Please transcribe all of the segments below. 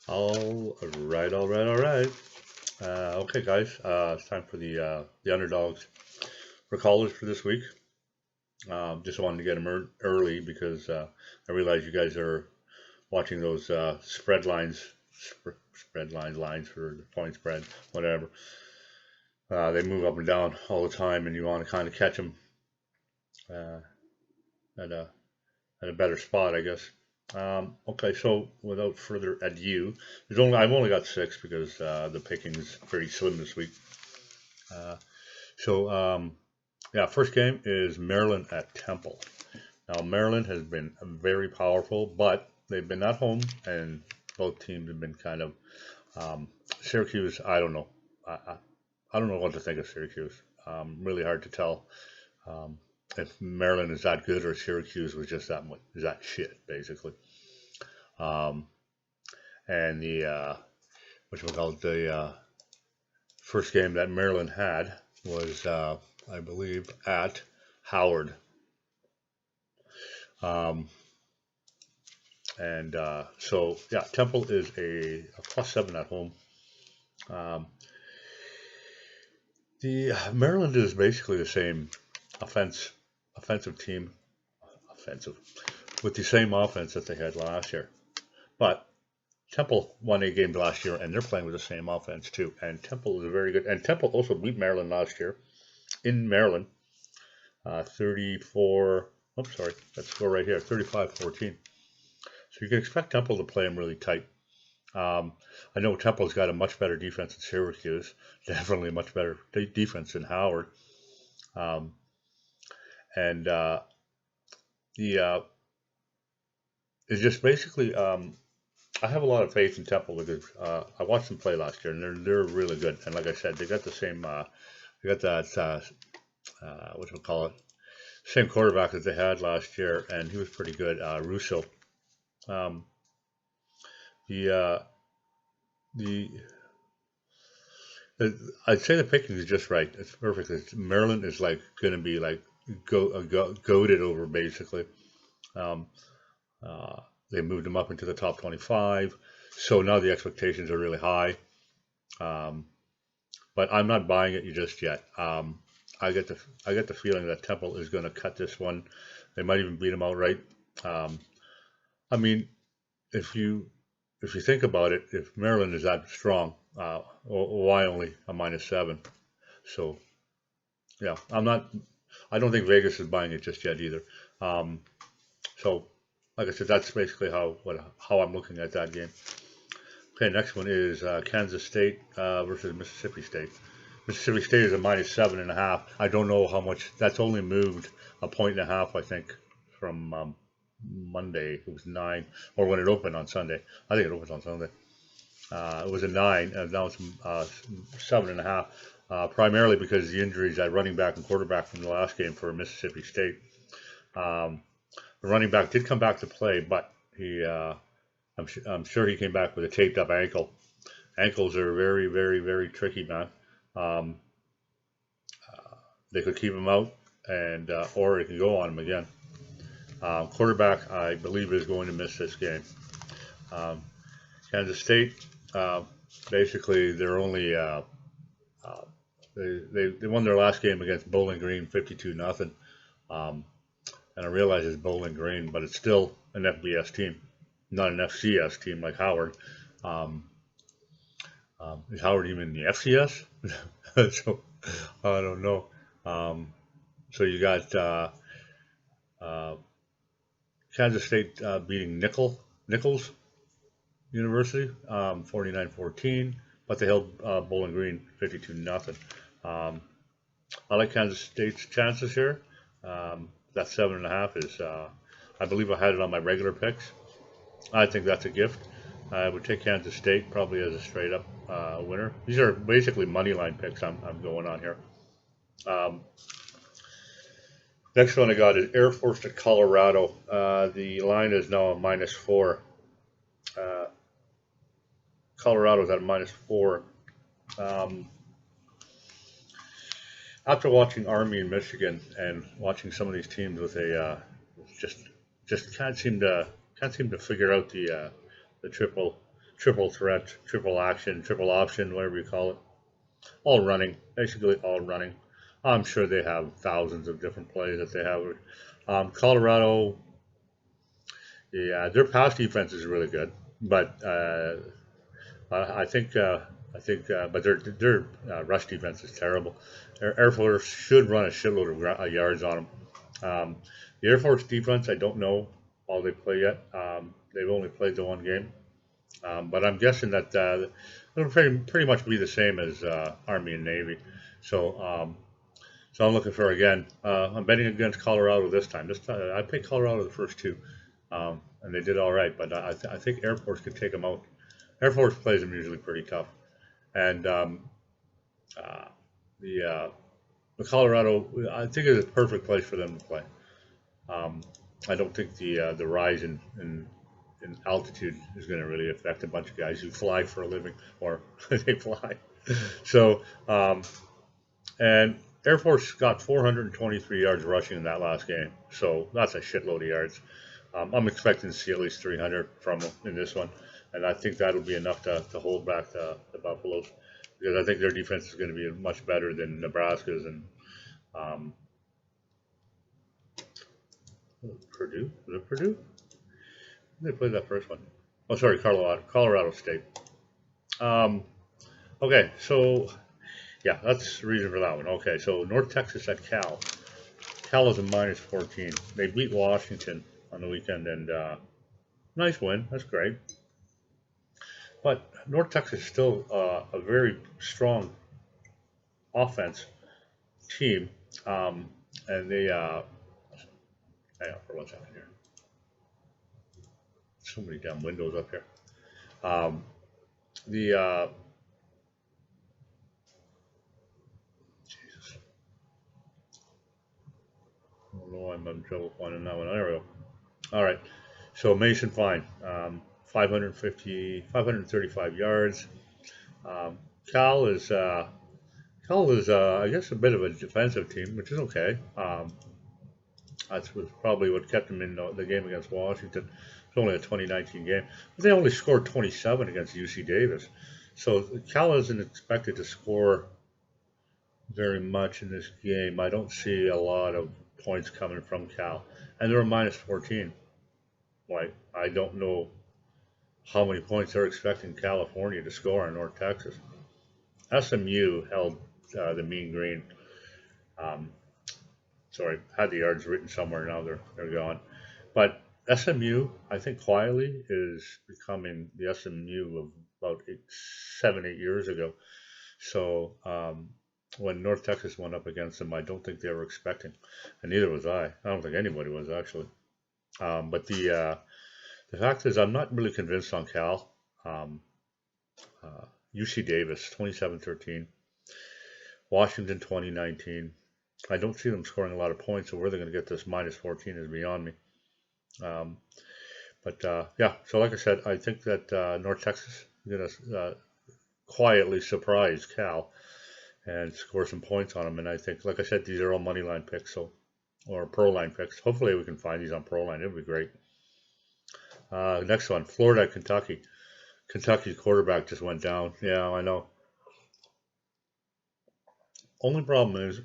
All right. Okay, guys. It's time for the underdogs for college for this week. Just wanted to get them early because I realize you guys are watching those spread lines for the point spread, whatever. They move up and down all the time, and you want to kind of catch them uh, at a better spot, I guess. Okay, so without further ado, I've only got six because the picking is pretty slim this week. Uh, so yeah, first game is Maryland at Temple. Now Maryland has been very powerful, but they've been at home, and both teams have been kind of Syracuse. I don't know. I don't know what to think of Syracuse. Really hard to tell. Um, if Maryland is that good or Syracuse was just that shit, basically. Um, and the first game that Maryland had was, I believe, at Howard. Um, and so, yeah, Temple is a +7 at home. Um, the Maryland is basically the same offensive team, offensive, with the same offense that they had last year. But Temple won 8 games last year, and they're playing with the same offense too. And Temple is very good. And Temple also beat Maryland last year in Maryland, 34. I'm sorry, that score right here, 35-14. So you can expect Temple to play them really tight. I know Temple's got a much better defense than Syracuse, definitely a much better defense than Howard. Um, and the it's just basically I have a lot of faith in Temple because I watched them play last year, and they're really good. And like I said, they got the same they got that what we call it, same quarterback that they had last year, and he was pretty good, Russo. Um, the the I'd say the picking is just right. It's perfect. Maryland is like going to be like goaded over basically. Um, they moved them up into the top 25, so now the expectations are really high. Um, but I'm not buying it just yet. I get the feeling that Temple is going to cut this one. They might even beat them outright. Um, I mean, if you think about it, if Maryland is that strong, why only a -7? So yeah, I don't think Vegas is buying it just yet either. Um, so like I said, that's basically how I'm looking at that game. Okay, next one is Kansas State versus Mississippi State. Mississippi State is a -7.5. I don't know how much. That's only moved a point and a half, I think, from Monday. It was 9, or when it opened on Sunday. I think it opens on Sunday. It was a 9, and now it's 7.5. Primarily because of the injuries at running back and quarterback from the last game for Mississippi State. The running back did come back to play, but I'm sure he came back with a taped up ankle. Ankles are very, very, very tricky, man. Um, they could keep him out, and or it can go on him again. Quarterback, I believe, is going to miss this game. Um, Kansas State, basically, they're only they won their last game against Bowling Green 52-0. And I realize it's Bowling Green, but it's still an FBS team, not an FCS team like Howard. Um, is Howard even in the FCS? So I don't know. So you got uh, Kansas State beating Nichols University 49-14, but they held Bowling Green 52-0. I like Kansas State's chances here. That 7.5 is, I believe I had it on my regular picks. I think that's a gift. I would take Kansas State probably as a straight up winner. These are basically money line picks I'm going on here. Um, Next one I got is Air Force to Colorado. The line is now a -4. Uh, Colorado's at a -4. Um, After watching Army in Michigan and watching some of these teams with just can't seem to figure out the triple threat, triple action, triple option, whatever you call it. All running, basically all running. I'm sure they have thousands of different plays that they have. Colorado, yeah, their pass defense is really good, but I think but their rush defense is terrible. Air Force should run a shitload of yards on them. The Air Force defense, I don't know how they play yet. They've only played the one game, but I'm guessing that it'll pretty much be the same as Army and Navy. So so I'm looking for again. I'm betting against Colorado this time. This time I picked Colorado the first two, and they did all right. But I think Air Force could take them out. Air Force plays them usually pretty tough, and uh, the uh, the Colorado I think is a perfect place for them to play. Um, I don't think the rise in altitude is going to really affect a bunch of guys who fly for a living or they fly. So and Air Force got 423 yards rushing in that last game, so that's a shitload of yards. I'm expecting to see at least 300 from them in this one, and I think that'll be enough to hold back the Buffaloes because I think their defense is going to be much better than Nebraska's and um, Purdue. Was it Purdue? They played that first one. Oh, sorry, Colorado State. Um, okay, so yeah, that's the reason for that one. Okay, so North Texas at Cal. Cal is a minus 14. They beat Washington on the weekend, and nice win. That's great. But North Texas is still a very strong offense team, and they hang on for 1 second here. So many damn windows up here. The Jesus, I don't know. I'm having trouble finding that one. There we go. All right. So Mason Fine, 535 yards. Um, Cal is I guess a bit of a defensive team, which is okay. That was probably what kept them in the game against Washington. It's only a 2019 game, but they only scored 27 against UC Davis. So Cal isn't expected to score very much in this game. I don't see a lot of points coming from Cal, and they're a minus 14. Like I don't know how many points they're expecting California to score in North Texas. SMU held the Mean Green. Um, sorry, had the yards written somewhere. Now they're gone. But SMU, I think quietly is becoming the SMU of about 7, 8 years ago. So when North Texas went up against them, I don't think they were expecting, and neither was I. I don't think anybody was actually. But the fact is, I'm not really convinced on Cal. UC Davis, 27-13. Washington, 2019. I don't see them scoring a lot of points, so where they're going to get this minus 14 is beyond me. Yeah, so like I said, I think that North Texas is going to quietly surprise Cal and score some points on them. And I think, like I said, these are all money line picks, or pro line picks. Hopefully, we can find these on pro line. It would be great. Next one, Florida, Kentucky. Kentucky's quarterback just went down. Yeah, I know. Only problem is,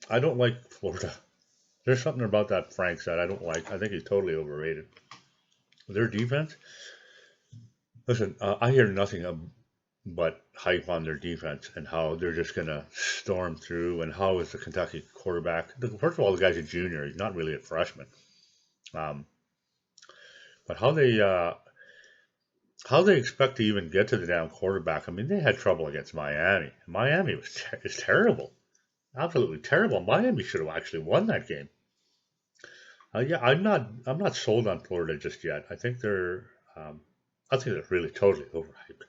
I don't like Florida. There's something about that Franks that I don't like. I think he's totally overrated. Their defense, listen, I hear nothing but hype on their defense and how they're just going to storm through. And how is the Kentucky quarterback? First of all, the guy's a junior. He's not really a freshman. But how they expect to even get to the damn quarterback? I mean, they had trouble against Miami. Miami is terrible, absolutely terrible. Miami should have actually won that game. Yeah, I'm not sold on Florida just yet. I think they're really totally overhyped.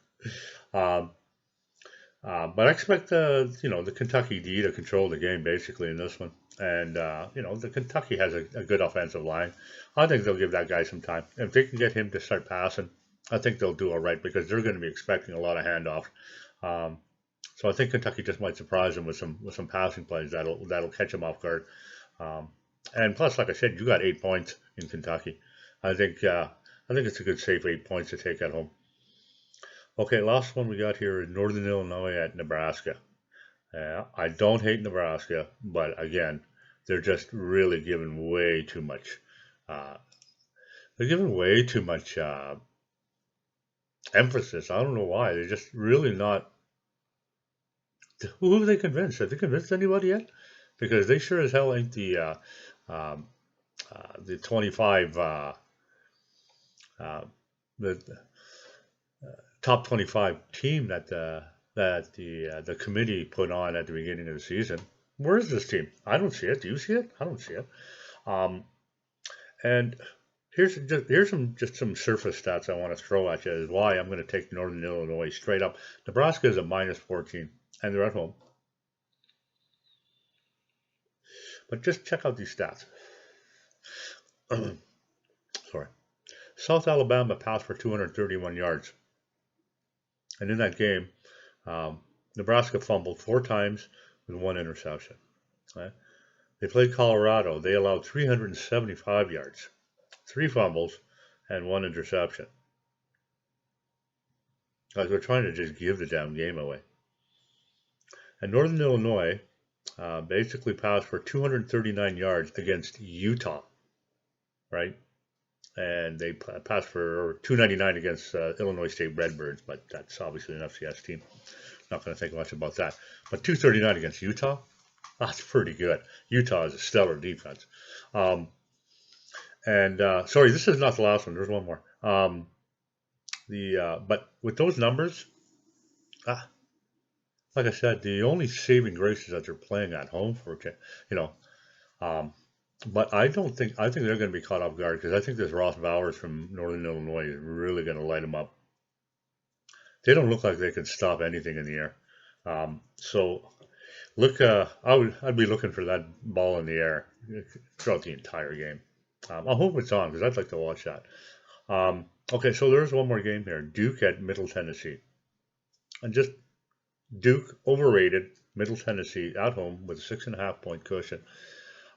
Um, but I expect the Kentucky D to control the game basically in this one, and the Kentucky has a good offensive line. I think they'll give that guy some time. If they can get him to start passing, I think they'll do all right because they're going to be expecting a lot of handoffs. Um, so I think Kentucky just might surprise them with some passing plays that'll catch them off guard. Um, and plus, like I said, you got 8 points in Kentucky. I think it's a good safe 8 points to take at home. Okay, last one we got here is Northern Illinois at Nebraska. I don't hate Nebraska, but again, they're just really giving way too much. Uh, they're giving way too much emphasis. I don't know why. They're just really not. Who have they convinced? Have they convinced anybody yet? Because they sure as hell ain't um, the 25 uh, the top 25 team that the committee put on at the beginning of the season. Where is this team? I don't see it. Do you see it? I don't see it. Um, and here's some surface stats I want to throw at you is why I'm going to take Northern Illinois straight up. Nebraska is a -14, and they're at home. But just check out these stats. Sorry. South Alabama passed for 231 yards. And in that game, Nebraska fumbled 4 times with 1 interception. Right? They played Colorado. They allowed 375 yards, 3 fumbles, and 1 interception. Like they're trying to just give the damn game away. And Northern Illinois basically passed for 239 yards against Utah, right? And they passed for 299 against Illinois State Redbirds, but that's obviously an FCS team. Not going to think much about that. But 239 against Utah, that's pretty good. Utah is a stellar defense. Sorry, this is not the last one. There's one more. But with those numbers, like I said, the only saving grace is that they're playing at home for, but I think they're going to be caught off guard because I think this Ross Bowers from Northern Illinois is really going to light them up. They don't look like they can stop anything in the air. So look, I'd be looking for that ball in the air throughout the entire game. I hope it's on because I'd like to watch that. Okay, so there's one more game here. Duke at Middle Tennessee. And just Duke overrated. Middle Tennessee at home with a 6.5 point cushion.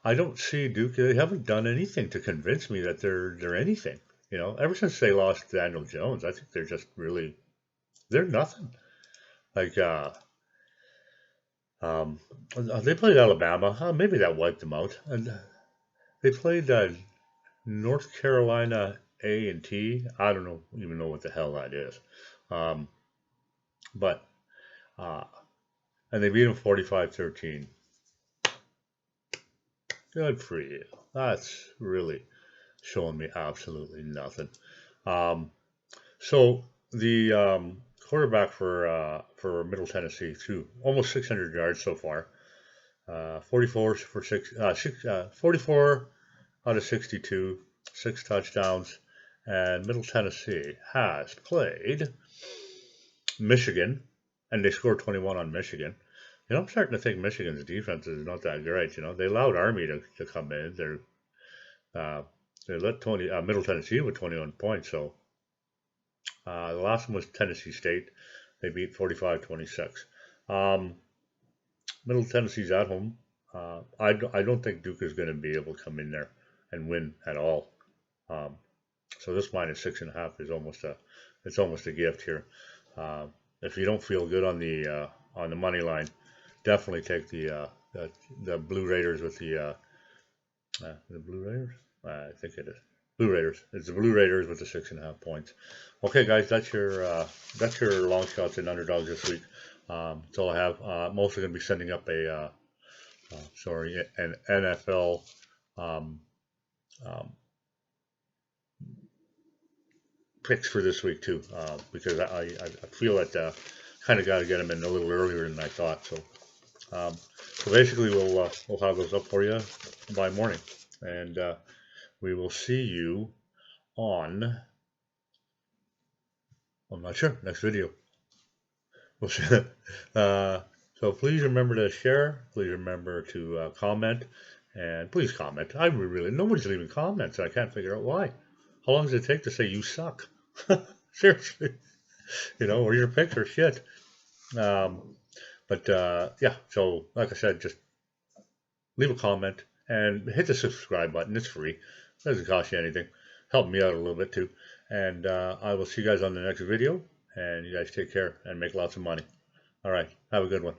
I don't see Duke. They haven't done anything to convince me that they're anything. Ever since they lost Daniel Jones, I think they're just really they're nothing. Like they played Alabama. Maybe that wiped them out. And they played North Carolina A&T. I don't even know what the hell that is. But and they beat them 45-13. Good for you. That's really showing me absolutely nothing. So the quarterback for Middle Tennessee threw almost 600 yards so far. 44 out of 62, 6 touchdowns, and Middle Tennessee has played Michigan, and they scored 21 on Michigan. I'm starting to think Michigan's defense is not that great. They allowed Army to come in. They let Middle Tennessee with 21 points. So the last one was Tennessee State. They beat 45-26. Middle Tennessee's at home. I don't think Duke is going to be able to come in there and win at all. So this -6.5 is almost a gift here. If you don't feel good on the money line, definitely take the Blue Raiders with the Blue Raiders. I think it is Blue Raiders. It's the Blue Raiders with the 6.5 points. Okay, guys, that's your long shots and underdogs this week. That's all I have. I'm also going to be sending up an NFL picks for this week too, because I feel that kind of got to get them in a little earlier than I thought. So basically, we'll have those up for you by morning, and we will see you on. I'm not sure. Next video. We'll see. So please remember to share. Please remember to comment, and please comment. Nobody's leaving comments. I can't figure out why. How long does it take to say you suck? Seriously, or your picks are shit. Yeah. So like I said, just leave a comment and hit the subscribe button. It's free. It doesn't cost you anything. Help me out a little bit too. And I will see you guys on the next video. And you guys take care and make lots of money. All right. Have a good one.